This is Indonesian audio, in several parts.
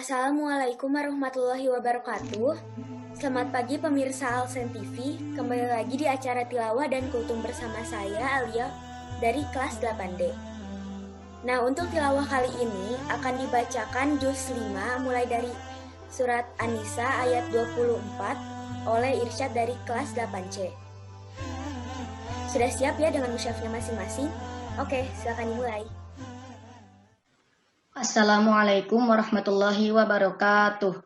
Assalamualaikum warahmatullahi wabarakatuh. Selamat pagi pemirsa Alsen TV. Kembali lagi di acara Tilawah dan Kultum bersama saya Alia dari kelas 8D. Nah, untuk tilawah kali ini akan dibacakan juz 5 mulai dari surat An-Nisa ayat 24 oleh Irsyad dari kelas 8C. Sudah siap ya dengan musyafnya masing-masing? Oke, silakan dimulai. Assalamualaikum warahmatullahi wabarakatuh.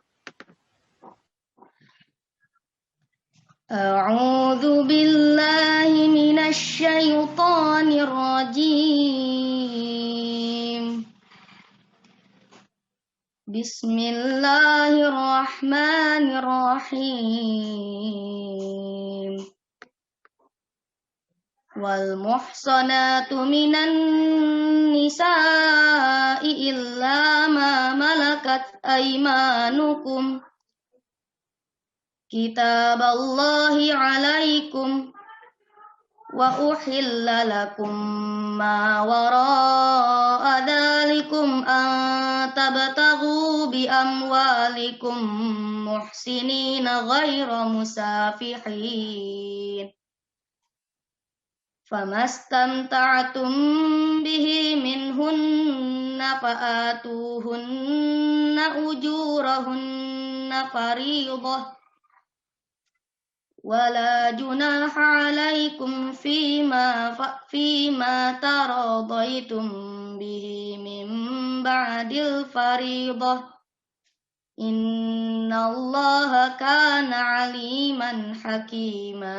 A'udzu billahi minasy syaithanir rajim. Bismillahirrahmanirrahim. Wal muhsanatu minan nisa'i illa ma malakat aymanukum kitaballahi alaikum wa uhilla lakum ma wara'a dzalikum an tabtaghu bi amwalikum muhsinina ghaira musafihin famastamta'tum bihi minhunna fa'atuhunna ujurahunna fariidah wala junaha 'alaikum fima taradaitum bihi min ba'dil fariidah innallaha kana 'aliman hakima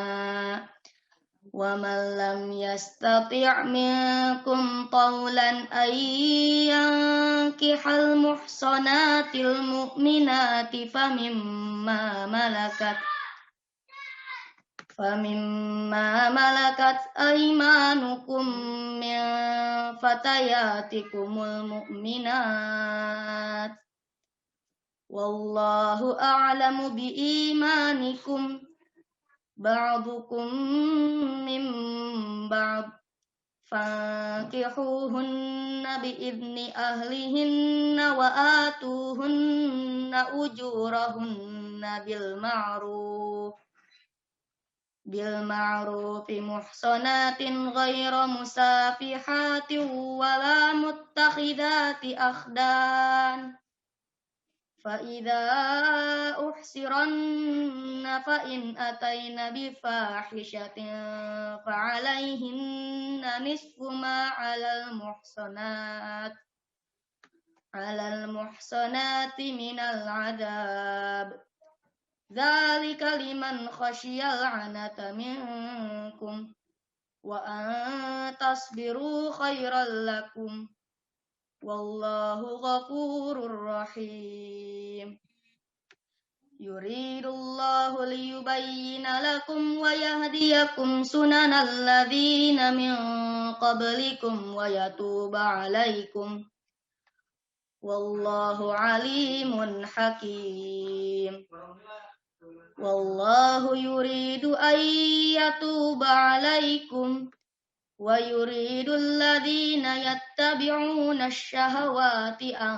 wa man lam yastati' minkum qawlan ay yankihal muhsanatil mu'minati famimma malakat aymanukum min fatayatikumul mu'minat wallahu a'lamu bi imanikum ba'dukum min ba'd fankihuhunna bi'idni ahlihinna wa atuhunna ujurahunna bil ma'rufi muhsanatin ghaira musafihatin wala muttakhidati akhdan fa idza uhsiranna fa in atayna bi fahishatin fa 'alayhinna nisfu ma 'alal muhsanati minal 'adzab dzalika liman khasyiyal 'anata minkum wa an tasbiru khairal lakum wallahu ghafurur rahim yuridullahu liyubayyina lakum wa yahdiyakum sunanal ladzina min qablikum wa yatuba 'alaikum wallahu alimun hakim wallahu yuridu an yatuba 'alaikum wa yuridul ladzina yattabi'una asy-syahawati an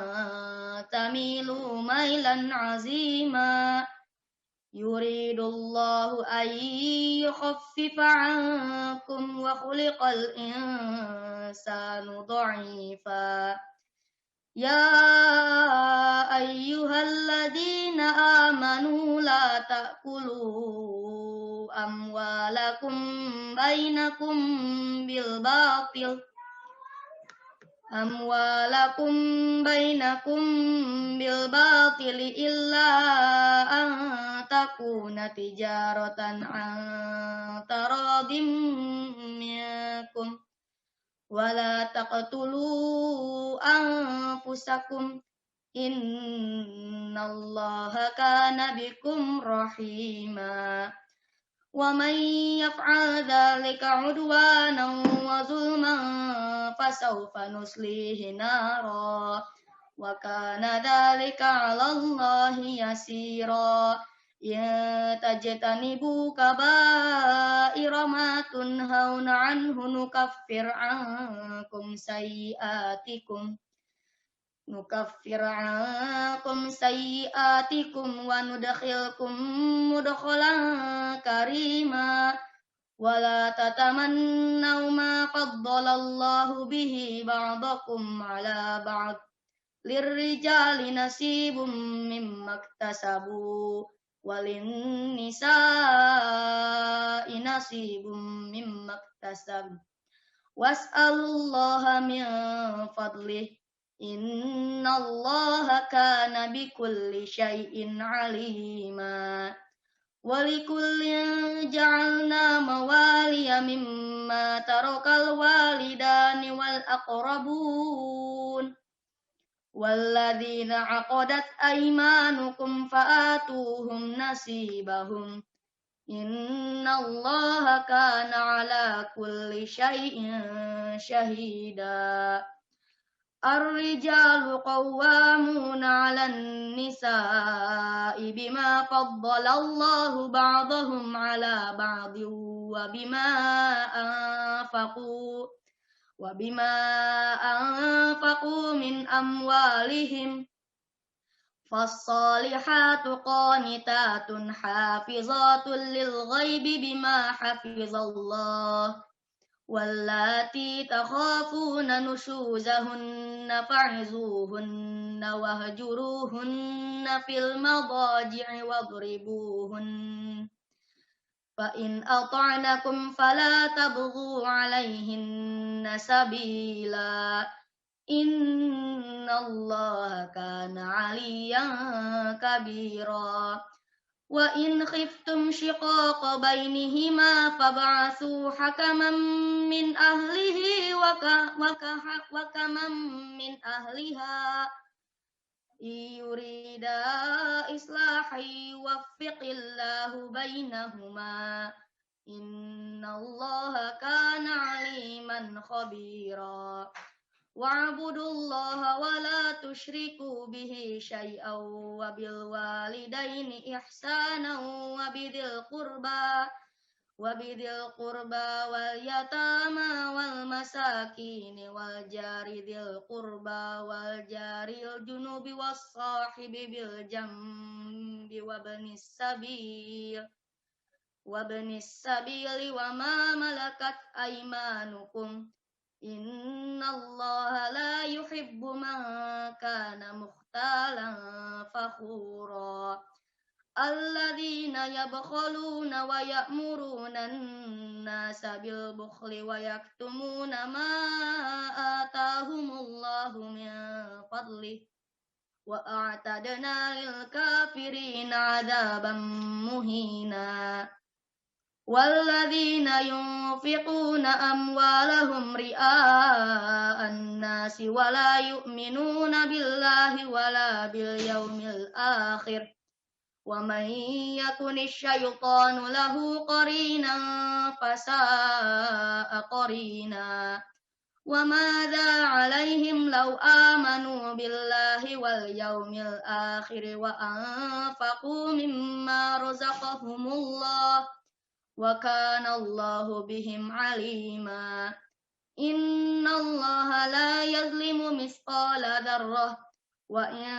tamilu mailan 'azima yuridullahu an yukhaffifa 'ankum wa khuliqal insanu dha'ifa ya ayyuhalladzina amanu la ta'kulu amwalakum bainakum bil batil illa an takuna tijaratan an taradim minkum wala taqtulu anfusakum innallaha kana bikum rahima wa man yaf'al dzalika 'udwanan wa zulman fasawfa nuslihi nara wa kana dzalika 'alallahi yasira ya tajtanibu kaba'ira ma tunhauna 'anhu nukaffir 'ankum sayyi'atikum nukaffir ankum sayyi'atikum wa nudkhilkum mudkhalan karima wa la tatamannaw ma faddalallahu bihi ba'dakum 'ala ba'd lirrijali nasibum mimma iktasabu walin nisa'i nasibum mimma iktasabu was'alullaha min fadlih innallaha kana bikulli syai'in alima walikullin ja'alna mawaliya mimma tarakal walidani wal aqrabun walladzina 'aqadat aymanukum fa'atuhum nasibahum innallaha kana 'ala kulli syai'in syahida ar-rijalu qawwamuna 'alan nisa'i bima faddalallahu ba'dahum 'ala ba'din wa bima anfaqu min amwalihim fassalihatu qanitatun hafizatun lil ghaibi bima hafizallah wallati takhafuna nushuzahunna fa'izuhunna wahjuruhunna fil madaji'i wadribuhunna fa in ata'nakum fala tabghu 'alayhinna sabila innallaha kana 'aliyan kabira wa in khiftum shiqaqa bainihima fab'athu hakaman min ahlihi wa hakaman min ahliha yurida islahi waffiqillahu bainahuma innallaha kana 'aliman khabira wa'budullaha wa la tusyriku bihi syai'an wa bil walidaini ihsanan wa bidhil qurba wal yatama wal masakin wal jari dhil qurba wal jaril junubi was sahibi bil jambi wa banis sabili wa ma malakat aymanukum innallaha la yuhibbu man kana mukhtalan fakhura alladzina yabkhaluna wa ya'muruna an-nasa bil bukhli wa yaktumuna ma atahumullahu min fadlih wa a'tadna lil kafirina 'adzaban muhina walladzina yunfiquna amwalahum ria'an nasi wa la yu'minuna billahi wa la bil yaumil akhir wa man yakunish syaitanu lahu qarinan fasa'a qarina wa madza 'alaihim law amanu billahi wal yaumil akhir wa anfaqu mimma razaqahumullah wa kana Allahu bihim 'alima innallaha la yazlimu mithqala dzarrah wa in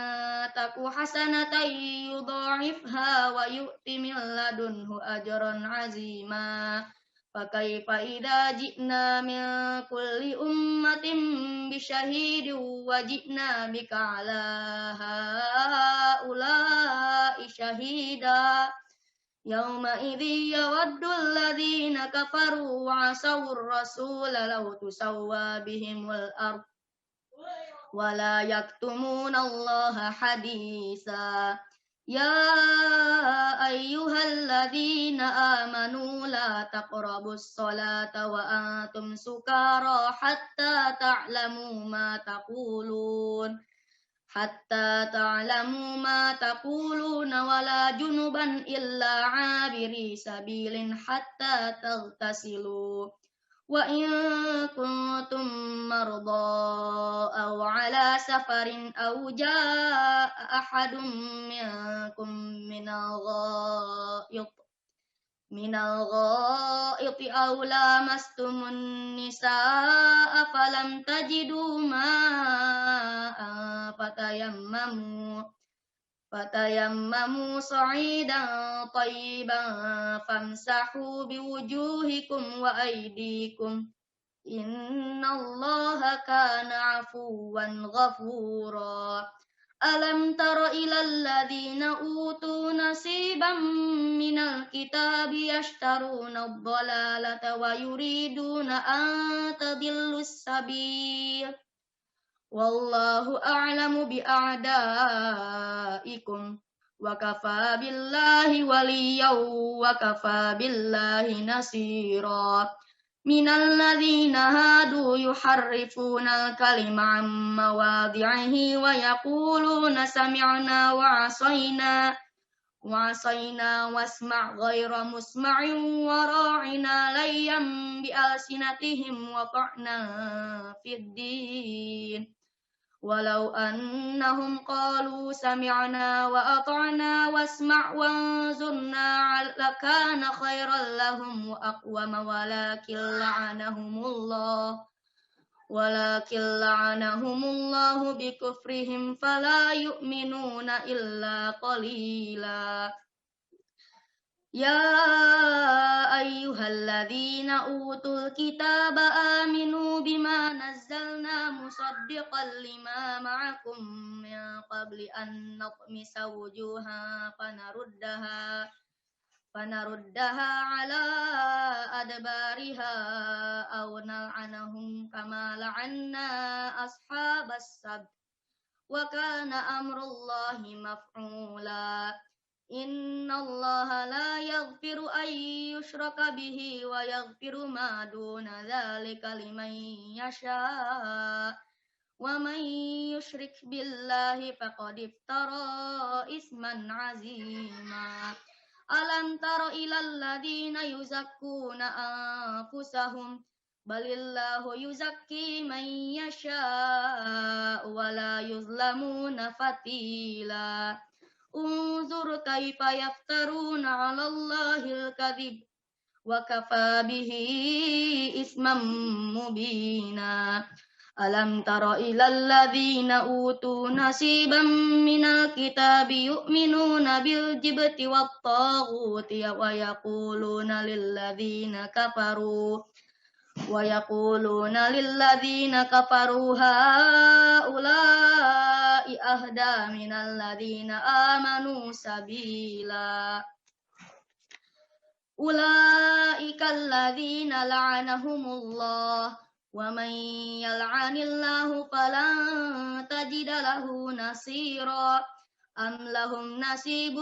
taku hasanatan yudha'ifha wa yu'ti min ladunhu ajran 'azima fa kaifa idza ji'na min kulli ummatin bi syahidin wa ji'na bika 'ala haula'i syahida yauma idzi yawaddu alladhina kafaru wa 'asawur rasula law tusawwa bihimul ard wa la yaktumuna Allaha haditsa ya ayyuhalladzina amanu la taqrabus salata wa antum sukara hatta ta'lamu ma taqulun wala junuban illa 'abiri sabilin hatta taghtasilu wa in kuntum marda aw ala safarin aw jaa ahadun minkum minal ghaiti aw lamastumun nisaa falam tajidu ma'an فتيمموا صعيدا طيبا فامسحوا بوجوهكم وأيديكم إن الله كان عفوا غفورا ألم تر إلى الذين أوتوا نصيبا من الكتاب يشترون الضلالة ويريدون أن تضلوا السبيل والله أعلم بأعدائكم وكفى بالله وليا وكفى بالله نصيرا من الذين هادوا يحرفون الكلم عن مواضعه ويقولون سمعنا وعصينا واسمع غير مسمع وراعنا ليا بألسنتهم وطعنا في الدين ولو أنهم قالوا سمعنا وأطعنا واسمع وانظرنا لكان خيرا لهم وأقوم ولكن لعنهم الله بكفرهم فلا يؤمنون إلا قليلا يا أيها الذين أوتوا الكتاب آمنوا بما نزلنا مصدقا لما معكم من قبل أن نطمس وجوها فنردها على أدبارها أو نلعنهم كما لعنا أصحاب السبت وكان أمر الله مفعولا إن الله لا يغفر أن يشرك به ويغفر ما دون ذلك لمن يشاء ومن يشرك بالله فقد افترى إثما عظيما ألم تر إلى الذين يزكون أنفسهم بل الله يزكي من يشاء ولا يظلمون فتيلا انظر كيف يفترون على الله الكذب وكفى به إثما مبينا ألم تر إلى الذين أوتوا نصيبا من الكتاب يؤمنون بالجبت والطاغوت ويقولون للذين كفروا هؤلاء أهدى من الذين آمنوا سبيلا أولئك الذين لعنهم الله ومن يلعن الله فلن تجد له نصيرا أم لهم نصيب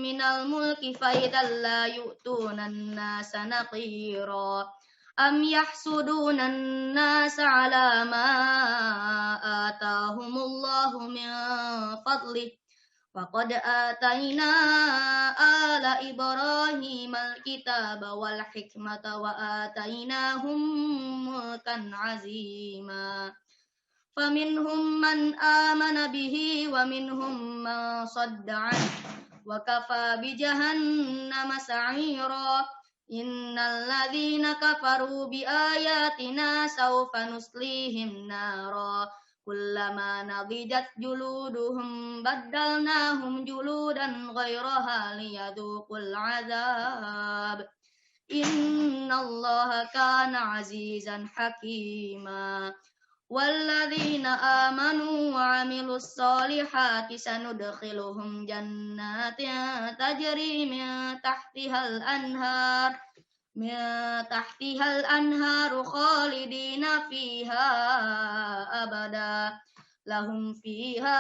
من الملك فإذا لا يؤتون الناس نقيرا أم يحسدون الناس على ما آتاهم الله من فضله فقد آتينا آل إبراهيم الكتاب والحكمة وآتيناهم ملكا عظيما فمنهم من آمن به ومنهم من صد عنه وكفى بجهنم سعيرا إن الذين كفروا بآياتنا سوف نصليهم نارا كلما نضجت جلودهم بدلناهم جلودا غيرها ليذوقوا العذاب إن الله كان عزيزا حكيما والذين آمنوا وعملوا الصالحات سندخلهم جنات تجري من تحتها الأنهار خالدين فيها أبدا لهم فيها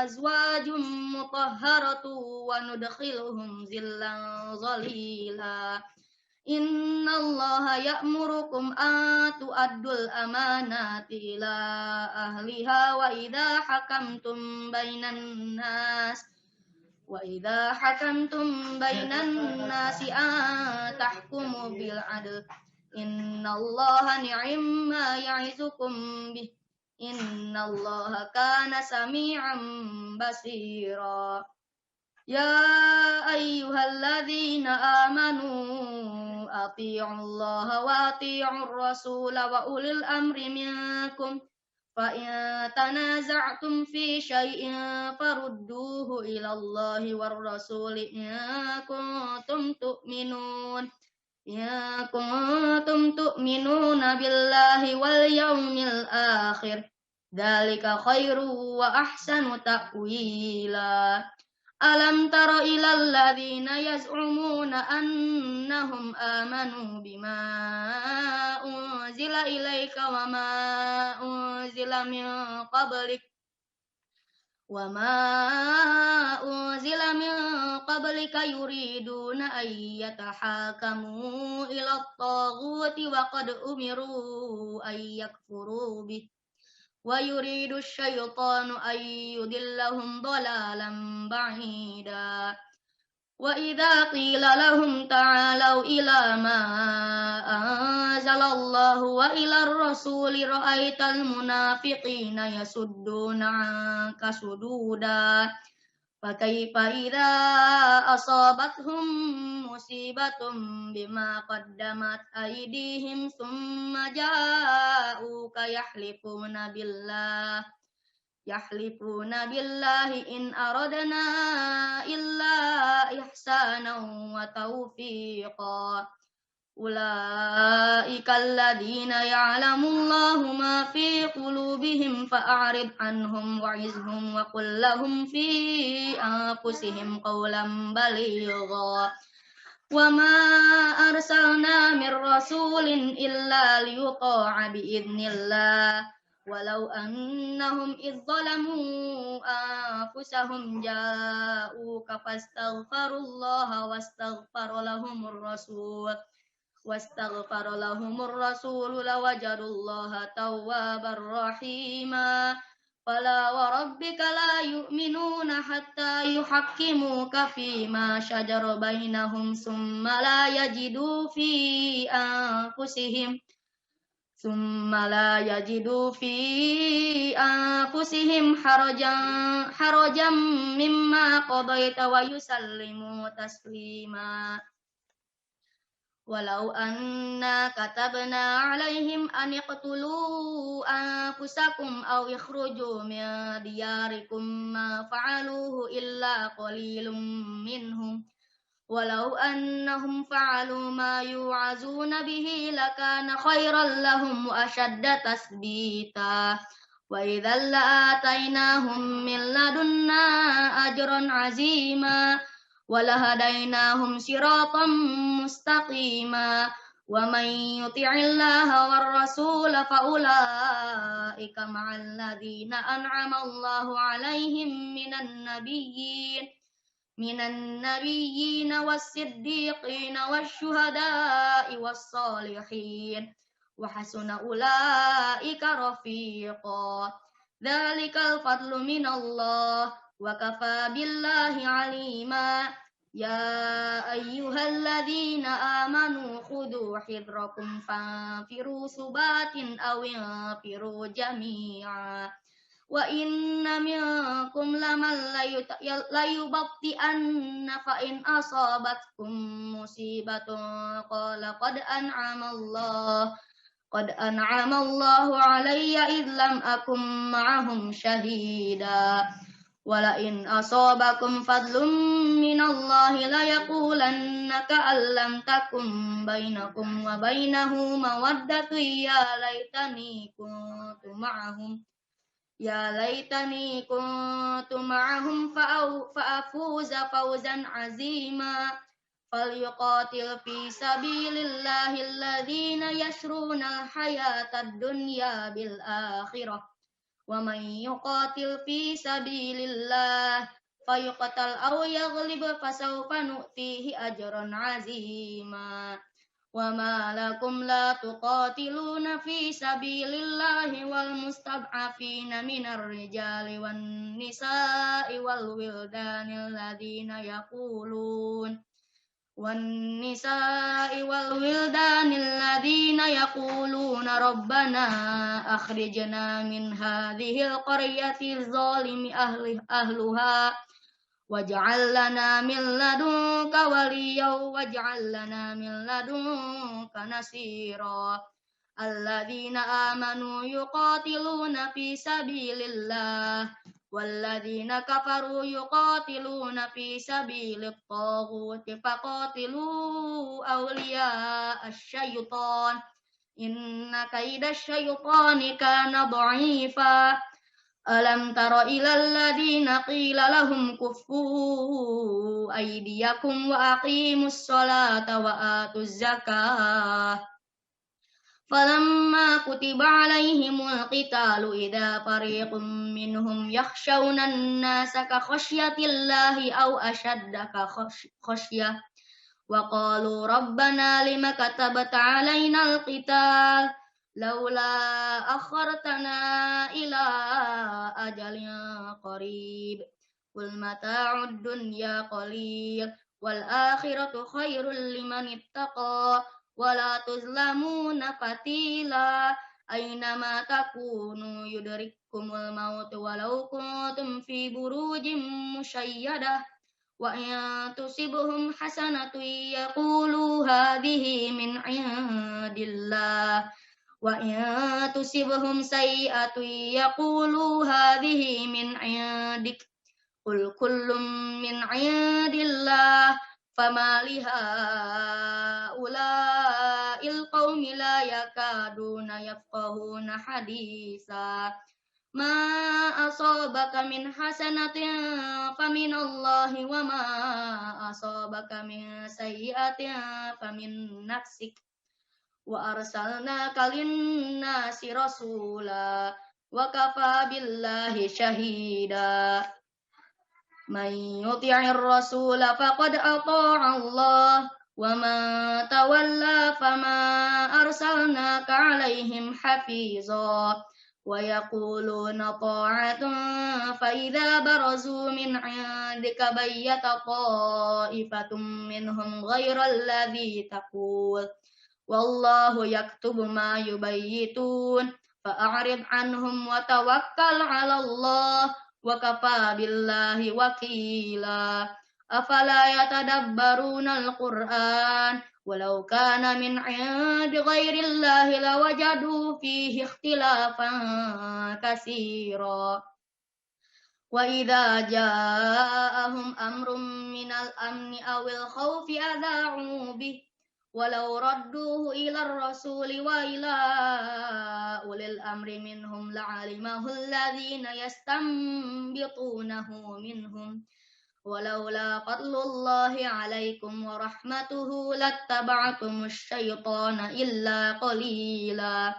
أزواج مطهرة وندخلهم ظلا ظليلا إن الله يأمركم أن تؤدوا الأمانات إلى أهلها وإذا حكمتم بين الناس أن تحكموا بالعدل إن الله نعم ما يعظكم به إن الله كان سميعا بصيرا يا أيها الذين آمنوا أطيعوا الله وأطيعوا الرسول وأولي الأمر منكم فإن تنازعتم في شيء فردوه إلى الله والرسول إن كنتم تؤمنون بالله واليوم الآخر ذلك خير وأحسن تأويلا ألم تر إلى الذين يزعمون أنهم آمنوا بما أنزل إليك وما أنزل من قبلك يريدون أن يتحاكموا إلى الطاغوت وقد أمروا أن يكفروا به ويريد الشيطان أن يضلهم ضلالا بعيدا وإذا قيل لهم تعالوا إلى ما أنزل الله وإلى الرسول رأيت المنافقين يصدون عنك صدودا فكيف إذا أصابتهم مصيبة بما قدمت أيديهم ثم جاءوك يحلفون بالله إن أردنا إلا إحسانا وتوفيقا أولئك الذين يعلم الله ما في قلوبهم فأعرض عنهم وعظهم وقل لهم في أنفسهم قولا بليغا وما أرسلنا من رسول إلا ليطاع بإذن الله ولو أنهم إذ ظلموا أنفسهم جاءوك فاستغفروا الله واستغفر لهم الرسول لوجدوا الله توابا رحيما فلا وربك لا يؤمنون حتى يحكموك فيما شجر بينهم ثم لا يجدوا في أنفسهم حرجا مما قضيت ويسلموا تسليما ولو أنا كتبنا عليهم أن اقتلوا أنفسكم أو اخرجوا من دياركم ما فعلوه إلا قليل منهم ولو أنهم فعلوا ما يوعظون به لكان خيرا لهم وأشد تثبيتا وإذا لآتيناهم من لدنا أجرا عظيما ولهديناهم صراطا مستقيما ومن يطع الله والرسول فأولئك مع الذين أنعم الله عليهم من النبيين والصديقين والشهداء والصالحين وحسن أولئك رفيقا ذلك الفضل من الله وكفى بالله عليما يا أيها الذين آمنوا خذوا حذركم فانفروا ثبات أو انفروا جميعا وإن منكم لمن ليبطئن فإن أصابتكم مصيبة قال قد أنعم الله علي إذ لم أكن معهم شهيدا ولئن أصابكم فضل من الله ليقولن كأن لم تكن بينكم وبينه مودة يا ليتني كنت معهم فأفوز فوزا عظيما فليقاتل في سبيل الله الذين يشرون الحياة الدنيا بالآخرة ومن يقاتل في سبيل الله فيقتل أو يغلب فسوف نؤتيه أجرا عظيما وما لكم لا تقاتلون في سبيل الله والمستضعفين من الرجال والنساء والولدان الذين يقولون ربنا أخرجنا من هذه القرية الظالم أهلها واجعل لنا من لدنك وليا واجعل لنا من لدنك نصيرا الذين آمنوا يقاتلون في سبيل الله والذين كفروا يقاتلون في سبيل الطاغوت فقاتلوا أولياء الشيطان إن كيد الشيطان كان ضعيفا ألم تر إلى الذين قيل لهم كفوا أيديكم وأقيموا الصلاة وآتوا الزكاة فلما كتب عليهم القتال إذا فريق منهم يخشون الناس كخشية الله أو أشد خشية وقالوا ربنا لم كتبت علينا القتال لولا أخرتنا إلى أجل قريب قل متاع الدنيا قليل والآخرة خير لمن اتقى ولا تظلمون فتيلا أينما تكونوا يدرككم الموت ولو كنتم في بروج مشيدة وإن تصبهم حسنة يقولوا هذه من عند الله وإن تصبهم سيئة يقولوا هذه من عندك قل كل من عند الله فما لهؤلاء القوم لا يكادون يفقهون حديثا ما أصابك من حسنة فمن الله وما أصابك من سيئة فمن نفسك وأرسلناك للناس رسولا وكفى بالله شهيدا من يطع الرسول فقد أطاع الله ومن تولى فما أرسلناك عليهم حفيظا ويقولون طاعة فإذا برزوا من عندك بيت طائفة منهم غير الذي تقول والله يكتب ما يبيتون فأعرض عنهم وتوكل على الله وكفى بالله وكيلا أفلا يتدبرون القرآن ولو كان من عند غير الله لوجدوا فيه اختلافا كثيرا وإذا جاءهم أمر من الأمن أو الخوف أذاعوا به ولو ردوه إلى الرسول وإلى أولي الأمر منهم لعلمه الذين يستنبطونه منهم ولولا فضل الله عليكم ورحمته لاتبعتم الشيطان إلا قليلا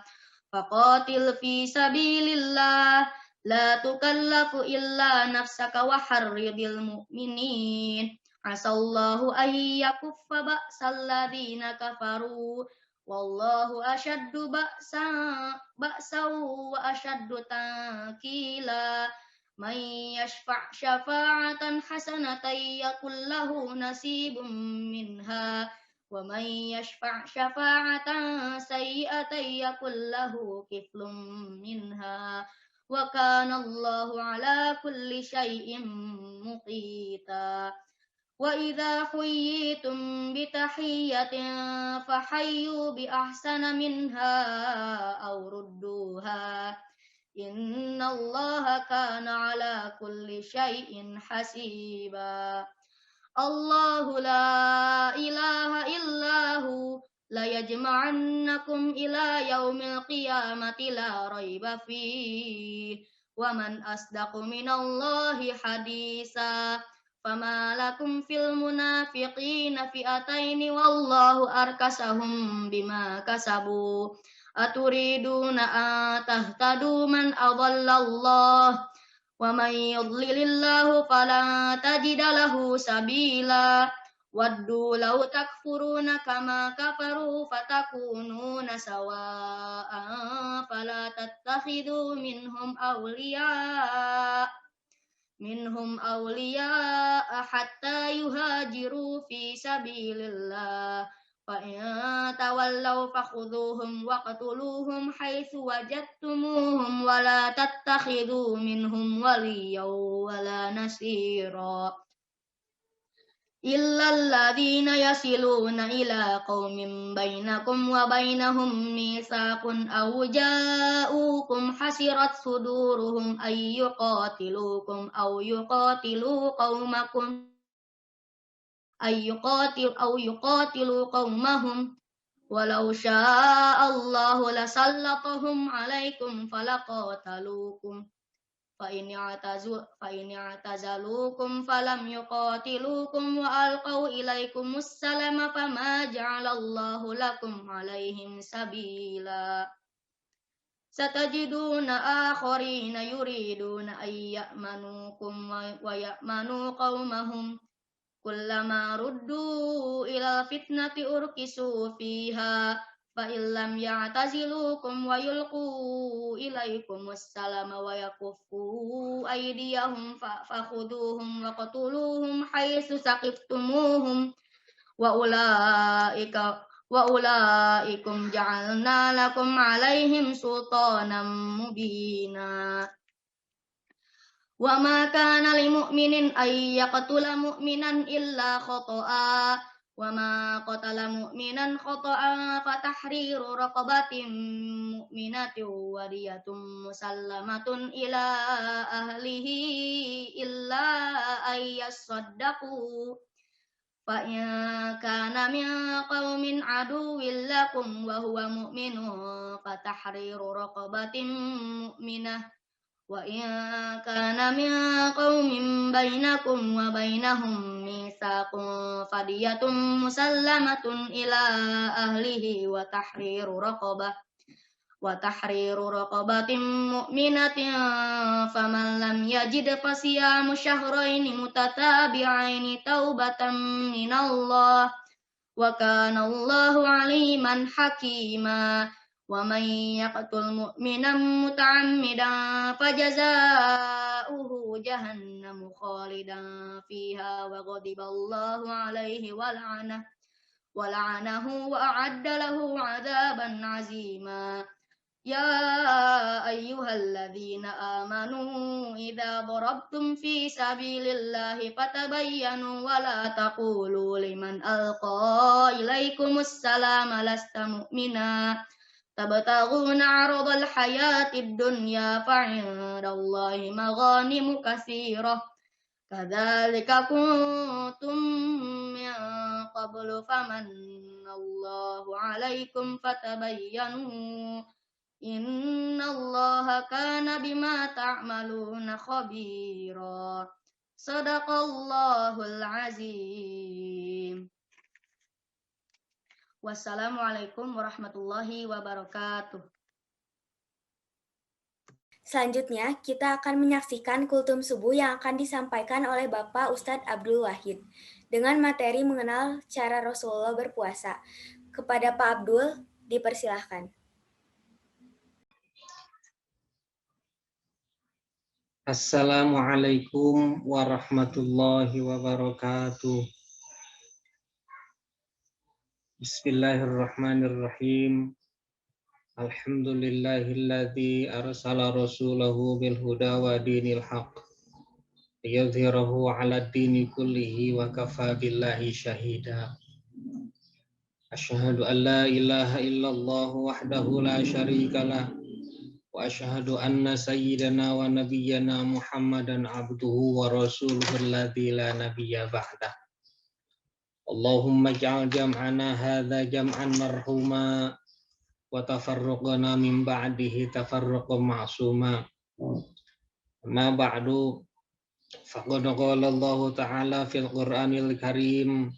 فقاتل في سبيل الله لا تكلف إلا نفسك وحرض المؤمنين عسى الله أن يكف بأس الذين كفروا والله أشد بأسا وأشد تنكيلا من يشفع شفاعة حسنة يكن له نصيب منها ومن يشفع شفاعة سيئة يكن له كفل منها وكان الله على كل شيء مقيتا وإذا حييتم بتحية فحيوا بأحسن منها أو ردوها إن الله كان على كل شيء حسيبا الله لا إله إلا هو ليجمعنكم إلى يوم القيامة لا ريب فيه ومن أصدق من الله حديثا فما لكم في المنافقين فئتين والله أركسهم بما كسبوا أتريدون أن تهتدوا من أضل الله ومن يضلل الله فلن تجد له سبيلا ودوا لو تكفرون كما كفروا فتكونون سواء فلا تتخذوا منهم أولياء حتى يهاجروا في سبيل الله فإن تولوا فخذوهم واقتلوهم حيث وجدتموهم ولا تتخذوا منهم وليا ولا نصيرا إلا الذين يصلون إلى قوم بينكم وبينهم ميثاق أو جاءوكم حسرت صدورهم أن يقاتلوكم أو يقاتلوا قومكم أو يقاتلوا قومهم ولو شاء الله لسلطهم عليكم فلقاتلوكم فإن اعتزلوكم فلم يقاتلوكم وألقوا إليكم السلام فما جعل الله لكم عليهم سبيلا ستجدون آخرين يريدون أن يأمنوكم ويأمنوا قومهم كلما ردوا إلى الفتنة أركسوا فيها فإن لم يعتزلوكم ويلقوا إليكم السلام ويكفوا أيديهم فخذوهم وقتلوهم حيث ثقفتموهم وأولئكم جعلنا لكم عليهم سلطانا مبينا وما كان لمؤمن أن يقتل مؤمنا إلا خطأ وما قتل مؤمنا خطأ فتحرير رقبة مؤمنة ودية مسلمة إلى أهله إلا أن يصدقوا فإن كان من قوم عدو لكم وهو مؤمن فتحرير رقبة مؤمنة وإن كان من قوم بينكم وبينهم ميثاق فدية مسلمة إلى أهله وتحرير رقبة مؤمنة فمن لم يجد فصيام شهرين متتابعين توبة من الله وكان الله عليما حكيما ومن يقتل مؤمنا متعمدا فجزاؤه جهنم خالدا فيها وغضب الله عليه ولعنه وأعد له عذابا عظيما يا أيها الذين آمنوا إذا ضربتم في سبيل الله فتبينوا ولا تقولوا لمن ألقى إليكم السلام لست مؤمنا تبتغون عرض الحياة الدنيا فعند الله مغانم كثيرة كذلك كنتم من قبل فمن الله عليكم فتبينوا إن الله كان بما تعملون خبيرا صدق الله العظيم. Wassalamualaikum warahmatullahi wabarakatuh. Selanjutnya, kita akan menyaksikan kultum subuh yang akan disampaikan oleh Bapak Ustadz Abdul Wahid dengan materi mengenal cara Rasulullah berpuasa. Kepada Pak Abdul, dipersilahkan. Assalamualaikum warahmatullahi wabarakatuh. Bismillahirrahmanirrahim. Alhamdulillahilladzi arsala rasulahu bil huda wa dinil haq liyudhhirahu 'alad dini kullihi wa kafa billahi syahida. Asyhadu an la ilaha illallah wahdahu la syarika lah wa asyhadu anna sayyidana wa nabiyyana Muhammadan abduhu wa rasuluhu alladzi la nabiyya ba'dah. Allahumma ij'al jam'ana hadza jam'an marhuma wa tafarruqana min ba'dihi tafarruqan ma'suma. Ma ba'du faqad qala Allah ta'ala fil Qur'anil Karim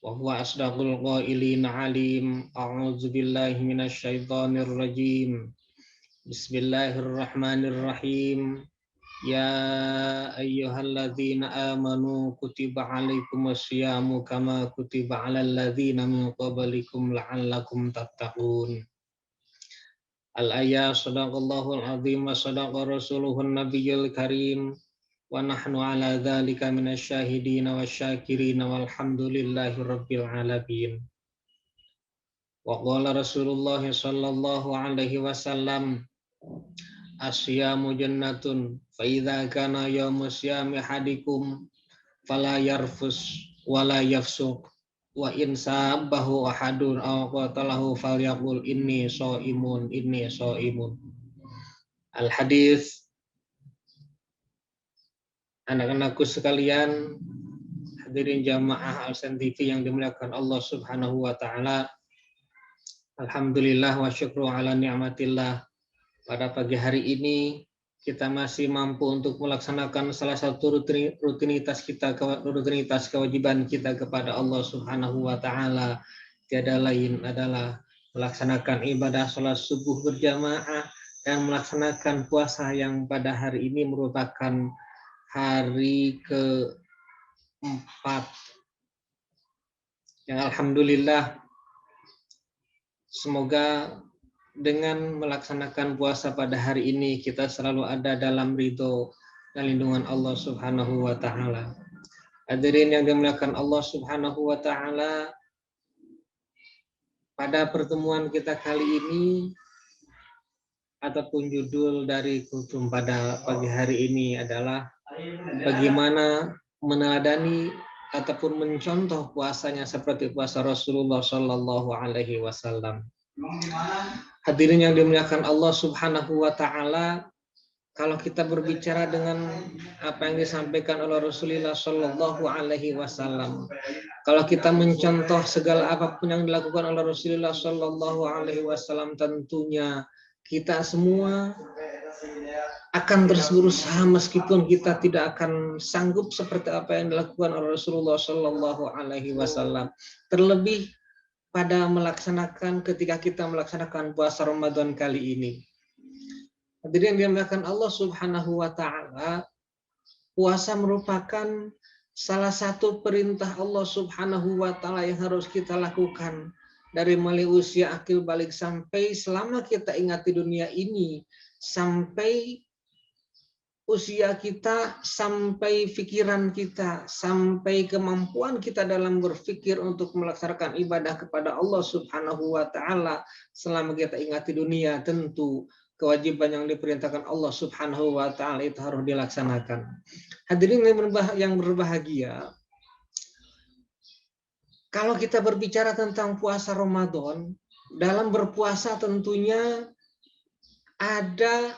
wa huwa asdaqul qailin 'alim. A'udzu billahi minasy syaithanir rajim. Bismillahirrahmanirrahim. Ya ayyuhalladzina amanu kutiba alaikumus syiyamu kama kutiba alal ladzina min qablikum la'allakum tattaqun. Al-ayat sadaqallahul azim wa sadaqa rasuluhun nabiyyul karim wa nahnu ala dzalika minasyahidin wasyakirin walhamdulillahi rabbil alamin. Wa qala Rasulullah sallallahu alaihi wasallam asyamu jannatun fa idza kana yaumus syami hadikum fala yarfus wala yafsuq wa in sabbahu ahadun aw qatalahu falyaqul inni shaimun. Al hadis. Anak-anakku sekalian, hadirin jamaah Al-Sen TV yang dimuliakan Allah Subhanahu wa taala. Alhamdulillah wa syukru ala ni'matillah. Pada pagi hari ini kita masih mampu untuk melaksanakan salah satu rutinitas kewajiban kita kepada Allah Subhanahu wa taala. Tiada lain adalah melaksanakan ibadah salat subuh berjamaah dan melaksanakan puasa yang pada hari ini merupakan hari ke-4. Yang alhamdulillah, semoga dengan melaksanakan puasa pada hari ini kita selalu ada dalam ridho dan lindungan Allah Subhanahu wa taala. Hadirin yang dimuliakan Allah Subhanahu wa taala, pada pertemuan kita kali ini ataupun judul dari kultum pada pagi hari ini adalah bagaimana meneladani ataupun mencontoh puasanya seperti puasa Rasulullah Shallallahu Alaihi Wasallam. Hadirin yang dimuliakan Allah Subhanahu Wa Taala, kalau kita berbicara dengan apa yang disampaikan oleh Rasulullah Shallallahu Alaihi Wasallam, kalau kita mencontoh segala apapun yang dilakukan oleh Rasulullah Shallallahu Alaihi Wasallam, tentunya kita semua akan terus berusaha meskipun kita tidak akan sanggup seperti apa yang dilakukan oleh Rasulullah Shallallahu Alaihi Wasallam. Terlebih pada ketika kita melaksanakan puasa Ramadan kali ini. Hadirin yang dimuliakan Allah Subhanahu Wa Taala, puasa merupakan salah satu perintah Allah Subhanahu Wa Taala yang harus kita lakukan dari mulai usia akil balik sampai selama kita ingat di dunia ini, sampai usia kita, sampai pikiran kita, sampai kemampuan kita dalam berpikir untuk melaksanakan ibadah kepada Allah Subhanahu wa taala selama kita ingat di dunia, tentu kewajiban yang diperintahkan Allah Subhanahu wa taala itu harus dilaksanakan. Hadirin yang berbahagia, kalau kita berbicara tentang puasa Ramadan, dalam berpuasa tentunya ada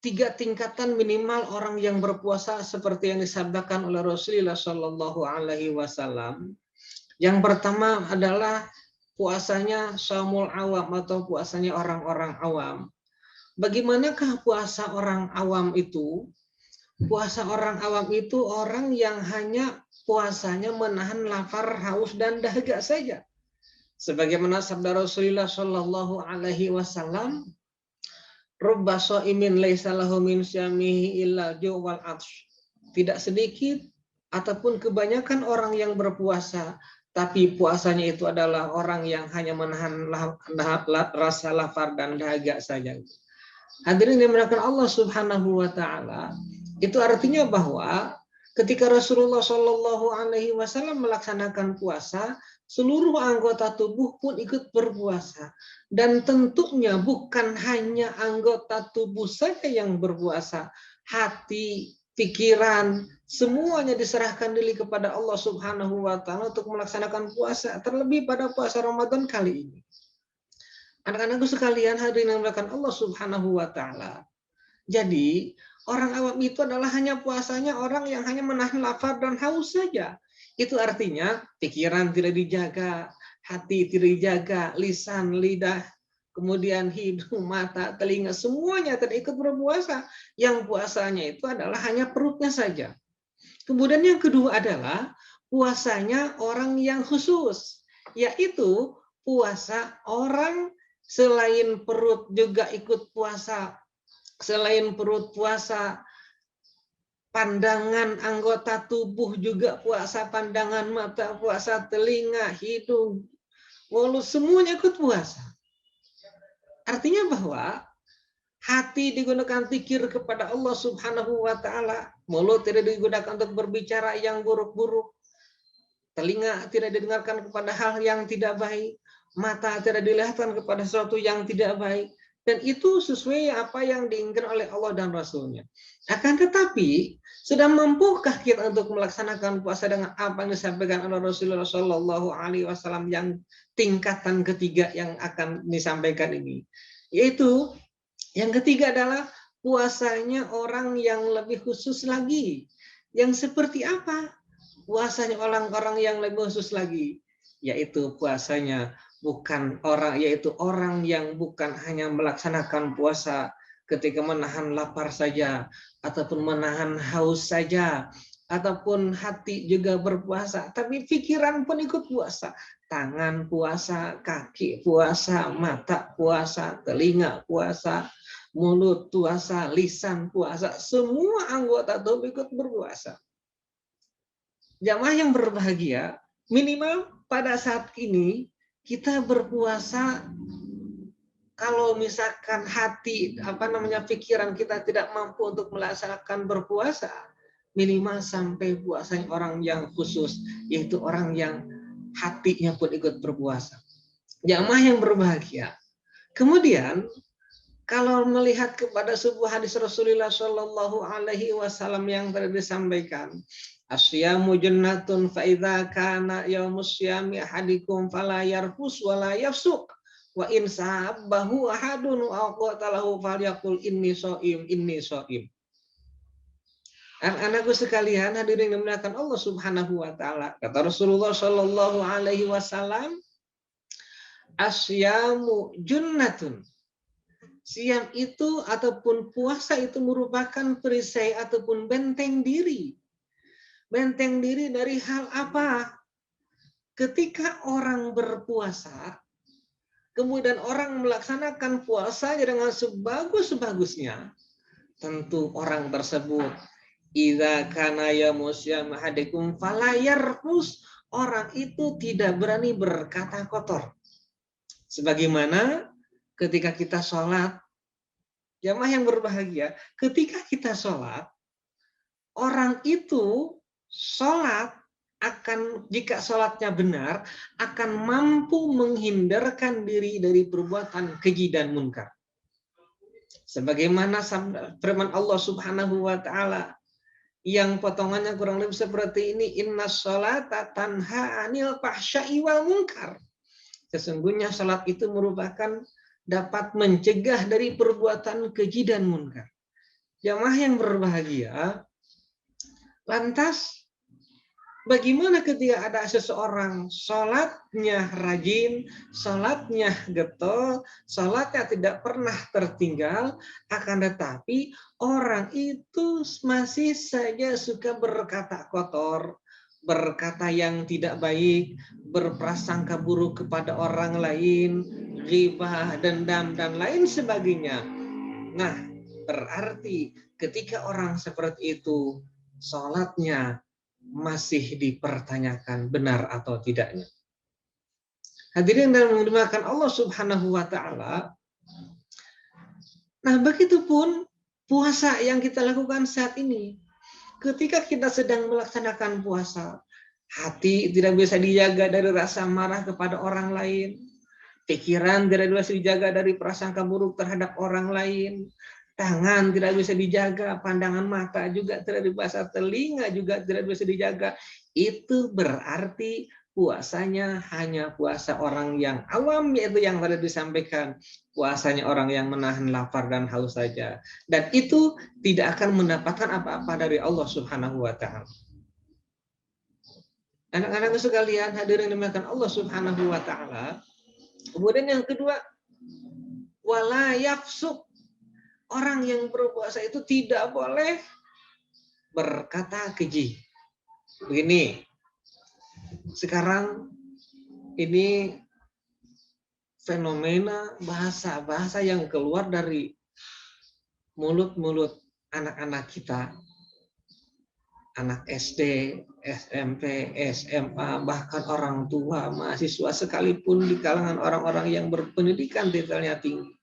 3 tingkatan minimal orang yang berpuasa seperti yang disabdakan oleh Rasulullah Shallallahu Alaihi Wasallam. Yang pertama adalah puasanya shaumul awam atau puasanya orang-orang awam. Bagaimanakah puasa orang awam itu? Puasa orang awam itu orang yang hanya puasanya menahan lapar, haus, dan dahaga saja. Sebagaimana sabda Rasulullah Shallallahu Alaihi Wasallam, "Rubba shaimin laisa lahu min syamihi illa ju' wal 'atsh." Tidak sedikit ataupun kebanyakan orang yang berpuasa, tapi puasanya itu adalah orang yang hanya menahan rasa lapar dan dahaga saja. Hadirin yang dimuliakan Allah Subhanahu wa taala, itu artinya bahwa ketika Rasulullah Shallallahu Alaihi Wasallam melaksanakan puasa, seluruh anggota tubuh pun ikut berpuasa. Dan tentunya bukan hanya anggota tubuh saja yang berpuasa. Hati, pikiran, semuanya diserahkan diri kepada Allah Subhanahu wa taala untuk melaksanakan puasa, terlebih pada puasa Ramadan kali ini. Anak-anakku sekalian, hadirin yang dimuliakan Allah Subhanahu wa taala. Jadi, orang awam itu adalah hanya puasanya orang yang hanya menahan lapar dan haus saja. Itu artinya pikiran tidak dijaga, hati tidak dijaga, lisan, lidah, kemudian hidung, mata, telinga, semuanya tidak ikut berpuasa. Yang puasanya itu adalah hanya perutnya saja. Kemudian yang kedua adalah puasanya orang yang khusus, yaitu puasa orang selain perut juga ikut puasa. Selain perut puasa, pandangan anggota tubuh juga puasa, pandangan mata puasa, telinga, hidung, mulut, semuanya ikut puasa. Artinya bahwa hati digunakan zikir kepada Allah Subhanahu wa taala, mulut tidak digunakan untuk berbicara yang buruk-buruk, telinga tidak didengarkan kepada hal yang tidak baik, mata tidak dilihatkan kepada sesuatu yang tidak baik, Dan itu sesuai apa yang diinginkan oleh Allah dan Rasulnya. Akan tetapi, sudah mampukah kita untuk melaksanakan puasa dengan apa yang disampaikan oleh Rasulullah Shallallahu Alaihi Wasallam yang tingkatan ketiga yang akan disampaikan ini? Yaitu yang ketiga adalah puasanya orang yang lebih khusus lagi. Yang seperti apa? Puasanya orang-orang yang lebih khusus lagi, yaitu puasanya yaitu orang yang bukan hanya melaksanakan puasa ketika menahan lapar saja, ataupun menahan haus saja, ataupun hati juga berpuasa, tapi pikiran pun ikut puasa. Tangan puasa, kaki puasa, mata puasa, telinga puasa, mulut puasa, lisan puasa, semua anggota tubuh ikut berpuasa. Jamaah yang berbahagia, minimal pada saat ini kita berpuasa, kalau misalkan hati, pikiran kita tidak mampu untuk melaksanakan berpuasa, minimal sampai puasanya orang yang khusus, yaitu orang yang hatinya pun ikut berpuasa. Jamaah yang berbahagia. Kemudian, kalau melihat kepada sebuah hadis Rasulullah Shallallahu Alaihi Wasallam yang tadi disampaikan, asyamu jannatun fa idza kana yaumus syami ahadikum fala yarfus wala yafsuq wa in sabahu ahadun aw qatalahu falyaqul inni shaim. Anak-anakku sekalian, hadirin yang dimuliakan Allah Subhanahu wa taala, kata Rasulullah Shallallahu Alaihi Wasallam, asyamu jannatun. Siam itu ataupun puasa itu merupakan perisai ataupun benteng diri. Benteng diri dari hal apa? Ketika orang berpuasa, kemudian orang melaksanakan puasa dengan sebagus-bagusnya, tentu orang tersebut idza kana yamusyam ahadikum fala yarfus, orang itu tidak berani berkata kotor. Sebagaimana ketika kita sholat, jamaah yang berbahagia, ketika kita sholat, orang itu sholat jika sholatnya benar, akan mampu menghindarkan diri dari perbuatan keji dan munkar. Sebagaimana firman Allah Subhanahu wa taala yang potongannya kurang lebih seperti ini, inna sholata tanha anil fahsya'i wal munkar. Sesungguhnya sholat itu merupakan dapat mencegah dari perbuatan keji dan munkar. Jamaah yang berbahagia, lantas bagaimana ketika ada seseorang sholatnya rajin, sholatnya getol, sholatnya tidak pernah tertinggal, akan tetapi orang itu masih saja suka berkata kotor, berkata yang tidak baik, berprasangka buruk kepada orang lain, ghibah, dendam, dan lain sebagainya. Nah, berarti ketika orang seperti itu, sholatnya masih dipertanyakan benar atau tidaknya. Hadirin dan dimuliakan Allah Subhanahu wa taala. Nah, begitupun puasa yang kita lakukan saat ini. Ketika kita sedang melaksanakan puasa, hati tidak bisa dijaga dari rasa marah kepada orang lain, pikiran tidak bisa dijaga dari prasangka buruk terhadap orang lain, tangan tidak bisa dijaga, pandangan mata juga tidak bisa, telinga juga tidak bisa dijaga. Itu berarti puasanya hanya puasa orang yang awam, yaitu yang tadi disampaikan, puasanya orang yang menahan lapar dan haus saja. Dan itu tidak akan mendapatkan apa-apa dari Allah Subhanahu wa taala. Anak-anak sekalian, hadirin yang dimuliakan Allah Subhanahu wa taala. Kemudian yang kedua, wala yafsuq. Orang yang berpuasa itu tidak boleh berkata keji. Begini, sekarang ini fenomena bahasa-bahasa yang keluar dari mulut-mulut anak-anak kita, anak SD, SMP, SMA, bahkan orang tua, mahasiswa sekalipun di kalangan orang-orang yang berpendidikan detailnya tinggi.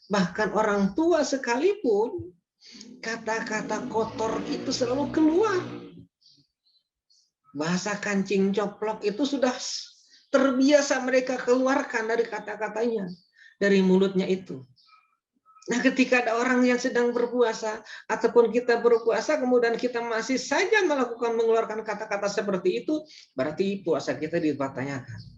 Bahkan orang tua sekalipun, kata-kata kotor itu selalu keluar. Bahasa kancing coplok itu sudah terbiasa mereka keluarkan dari kata-katanya, dari mulutnya itu. Nah, ketika ada orang yang sedang berpuasa ataupun kita berpuasa kemudian kita masih saja mengeluarkan kata-kata seperti itu, berarti puasa kita dipertanyakan.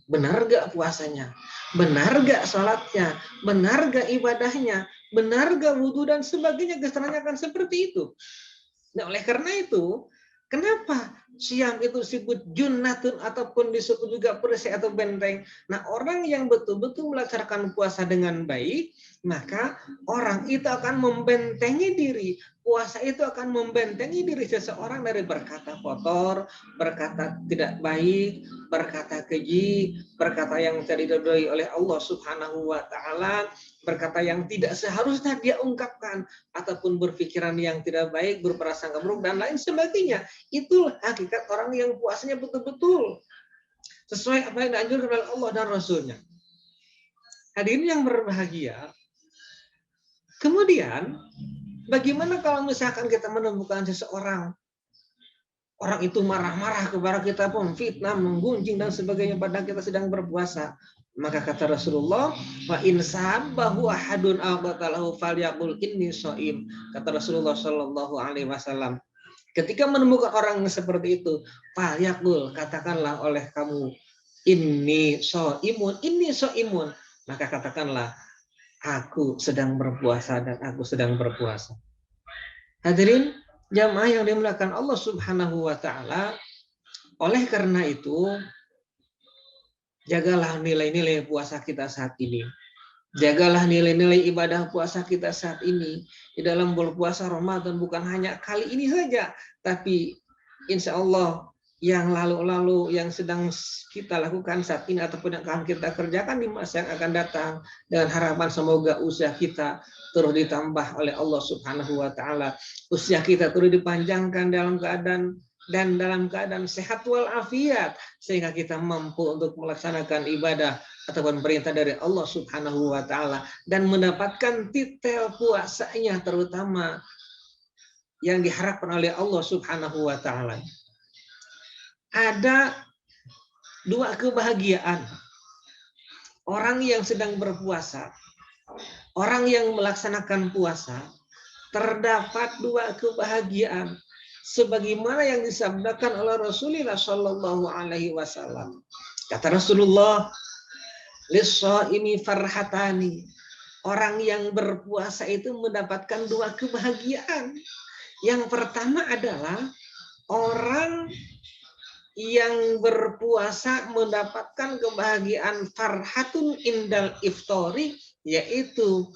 Benar gak puasanya? Benar gak sholatnya? Benar gak ibadahnya? Benar gak wudhu dan sebagainya? Ditanyakan seperti itu. Nah, oleh karena itu, kenapa siam itu disebut junnatun ataupun disebut juga perisai atau benteng? Nah, orang yang betul-betul melaksanakan puasa dengan baik, maka orang itu akan membentengi diri. Puasa itu akan membentengi diri seseorang dari berkata kotor, berkata tidak baik, berkata keji, berkata yang tidak diridhoi oleh Allah Subhanahu wa taala, berkata yang tidak seharusnya dia ungkapkan, ataupun berpikiran yang tidak baik, berprasangka buruk dan lain sebagainya. Itulah hakikat orang yang puasanya betul-betul sesuai apa yang dianjurkan oleh Allah dan Rasulnya. Hadirin yang berbahagia, kemudian bagaimana kalau misalkan kita menemukan seseorang, orang itu marah-marah kepada kita pun, fitnah, menggunjing dan sebagainya padahal kita sedang berpuasa. Maka kata Rasulullah, wa in sabahu ahadun aw qatalahu falyaqul inni shaim. Kata Rasulullah sallallahu alaihi wasallam, ketika menemukan orang seperti itu, falyaqul, katakanlah oleh kamu, inni shaimun. Maka katakanlah, aku sedang berpuasa dan aku sedang berpuasa. Hadirin jamaah yang dimuliakan Allah Subhanahu wa taala, oleh karena itu jagalah nilai-nilai puasa kita saat ini. Jagalah nilai-nilai ibadah puasa kita saat ini. Di dalam berpuasa Ramadan bukan hanya kali ini saja, tapi insya Allah yang lalu-lalu yang sedang kita lakukan saat ini ataupun yang akan kita kerjakan di masa yang akan datang, dengan harapan semoga usia kita terus ditambah oleh Allah Subhanahu wa taala. Usia kita terus dipanjangkan dalam keadaan sehat walafiat sehingga kita mampu untuk melaksanakan ibadah ataupun perintah dari Allah Subhanahu wa taala dan mendapatkan titel puasanya terutama yang diharapkan oleh Allah Subhanahu wa taala. Ada dua kebahagiaan orang yang sedang berpuasa, orang yang melaksanakan puasa. Terdapat dua kebahagiaan sebagaimana yang disabdakan oleh Rasulullah Shallallahu Alaihi Wasallam. Kata Rasulullah, lis-shaimi farhatani. Orang yang berpuasa itu mendapatkan dua kebahagiaan. Yang pertama adalah orang yang berpuasa mendapatkan kebahagiaan farhatun indal iftori, yaitu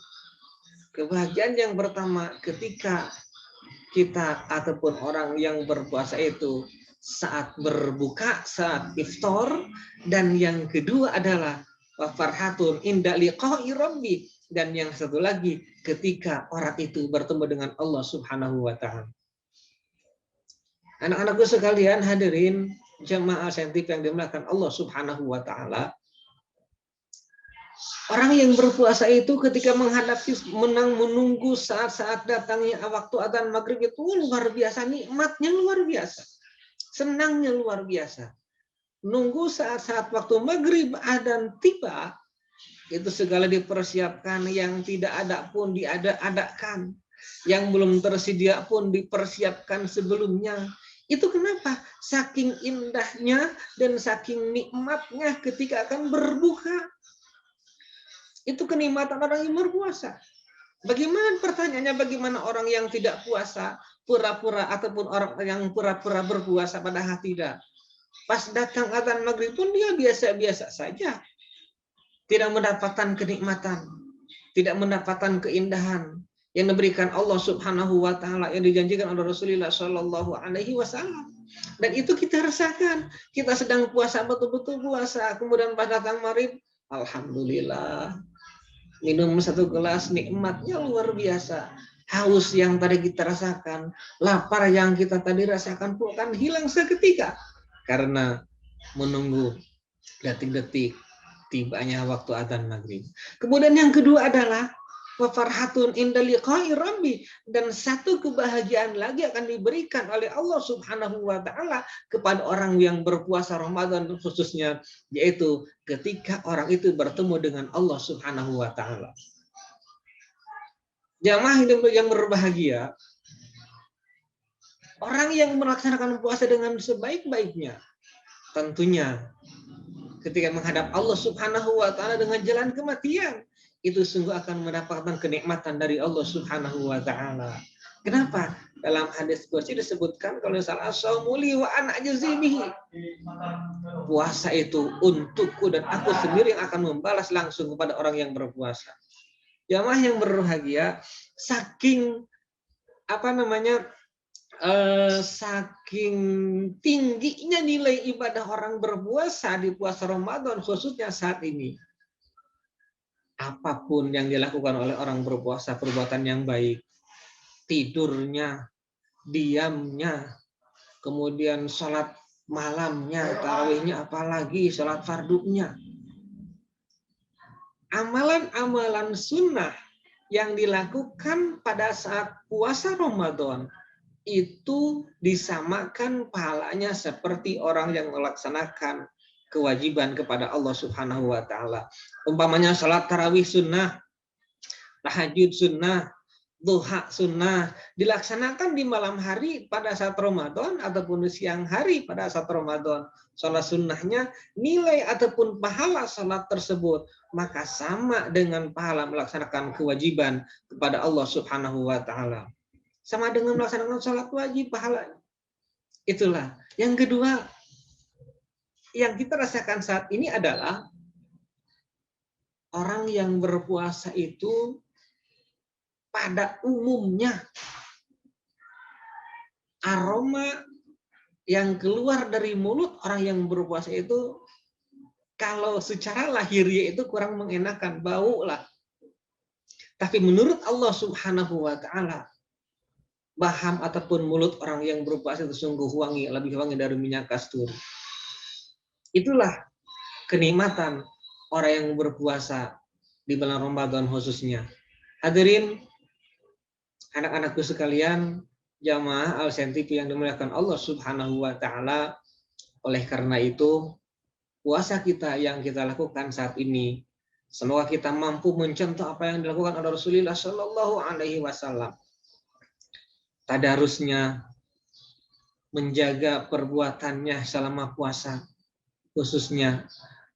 kebahagiaan yang pertama ketika kita ataupun orang yang berpuasa itu saat berbuka, saat iftar, dan yang kedua adalah farhatun inda liqa'i rabbi, dan yang satu lagi ketika orang itu bertemu dengan Allah Subhanahu wa taala. Anak-anakku sekalian, hadirin jemaah sentif yang dimuliakan Allah Subhanahu wa taala. Orang yang berpuasa itu ketika menunggu saat-saat datangnya waktu adzan maghrib itu luar biasa, nikmatnya luar biasa, senangnya luar biasa. Nunggu saat-saat waktu maghrib adzan tiba, itu segala dipersiapkan, yang tidak ada pun diada-adakan, yang belum tersedia pun dipersiapkan sebelumnya. Itu kenapa? Saking indahnya dan saking nikmatnya ketika akan berbuka. Itu kenikmatan orang yang berpuasa. Bagaimana pertanyaannya, bagaimana orang yang tidak puasa, pura-pura, ataupun orang yang pura-pura berpuasa padahal tidak? Pas datang adzan maghrib pun dia biasa-biasa saja. Tidak mendapatkan kenikmatan, tidak mendapatkan keindahan yang diberikan Allah Subhanahu wa taala, yang dijanjikan oleh Rasulullah Shallallahu alaihi wasallam. Dan itu kita rasakan. Kita sedang puasa, betul-betul puasa, kemudian pas datang maghrib, alhamdulillah, minum satu gelas, nikmatnya luar biasa. Haus yang tadi kita rasakan, lapar yang kita tadi rasakan pun akan hilang seketika karena menunggu detik-detik tibanya waktu adzan maghrib. Kemudian yang kedua adalah wa farhatun inda liqa'i rabbi, dan satu kebahagiaan lagi akan diberikan oleh Allah Subhanahu wa taala kepada orang yang berpuasa Ramadan khususnya, yaitu ketika orang itu bertemu dengan Allah Subhanahu wa taala. Jamaah yang berbahagia, orang yang melaksanakan puasa dengan sebaik-baiknya, tentunya ketika menghadap Allah Subhanahu wa taala dengan jalan kematian, itu sungguh akan mendapatkan kenikmatan dari Allah Subhanahu wa taala. Kenapa? Dalam hadis qudsi disebutkan kalau salah saumuli wa ana ajzibihi. Puasa itu untukku dan aku sendiri yang akan membalas langsung kepada orang yang berpuasa. Jamaah yang berbahagia, saking saking tingginya nilai ibadah orang berpuasa di puasa Ramadan khususnya saat ini. Apapun yang dilakukan oleh orang berpuasa, perbuatan yang baik, tidurnya, diamnya, kemudian sholat malamnya, tarawihnya, apalagi sholat fardunya. Amalan-amalan sunnah yang dilakukan pada saat puasa Ramadan itu disamakan pahalanya seperti orang yang melaksanakan kewajiban kepada Allah Subhanahu wa taala. Umpamanya salat tarawih sunnah, tahajud sunnah, duha sunnah dilaksanakan di malam hari pada saat Ramadan ataupun di siang hari pada saat Ramadan. Salat sunnahnya nilai ataupun pahala salat tersebut maka sama dengan pahala melaksanakan kewajiban kepada Allah Subhanahu wa taala. Sama dengan melaksanakan salat wajib pahala. Itulah. Yang kedua yang kita rasakan saat ini adalah orang yang berpuasa itu pada umumnya aroma yang keluar dari mulut orang yang berpuasa itu kalau secara lahiriah itu kurang mengenakan, bau lah. Tapi menurut Allah Subhanahu wa taala, baham ataupun mulut orang yang berpuasa itu sungguh wangi, lebih wangi dari minyak kasturi. Itulah kenikmatan orang yang berpuasa di bulan Ramadan khususnya. Hadirin anak-anakku sekalian, jamaah Al-Sentifi yang dimuliakan Allah Subhanahu wa taala, oleh karena itu puasa kita yang kita lakukan saat ini semoga kita mampu mencontoh apa yang dilakukan oleh Rasulullah Shallallahu alaihi wasallam. Tadarusnya, menjaga perbuatannya selama puasa, khususnya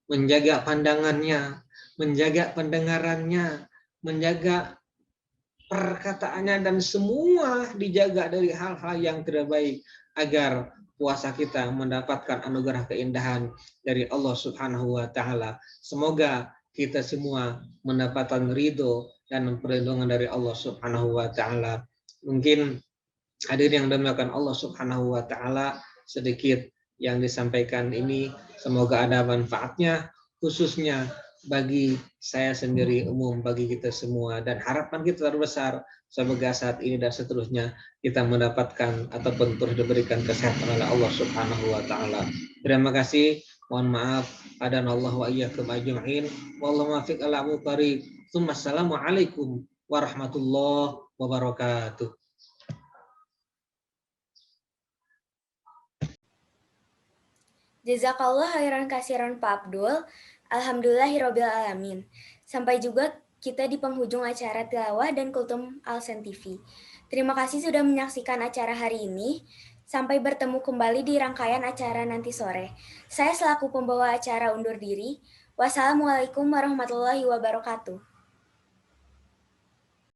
menjaga pandangannya, menjaga pendengarannya, menjaga perkataannya, dan semua dijaga dari hal-hal yang tidak baik agar puasa kita mendapatkan anugerah keindahan dari Allah Subhanahu wa taala. Semoga kita semua mendapatkan ridho dan perlindungan dari Allah Subhanahu wa taala. Mungkin hadirin yang dimuliakan Allah Subhanahu wa taala, sedikit yang disampaikan ini semoga ada manfaatnya khususnya bagi saya sendiri, umum bagi kita semua, dan harapan kita terbesar semoga saat ini dan seterusnya kita mendapatkan ataupun terus diberikan kesehatan oleh Allah Subhanahu wa taala. Terima kasih. Mohon maaf. Adanallahu wa iyyakum ajma'in. Wallahu muwaffiq ala aqwamit. Assalamualaikum warahmatullahi wabarakatuh. Jazakallah khairan kasiran Pak Abdul. Alhamdulillahirabbil alamin. Sampai juga kita di penghujung acara tilawah dan kultum Al-Sentifi. Terima kasih sudah menyaksikan acara hari ini. Sampai bertemu kembali di rangkaian acara nanti sore. Saya selaku pembawa acara undur diri. Wassalamualaikum warahmatullahi wabarakatuh.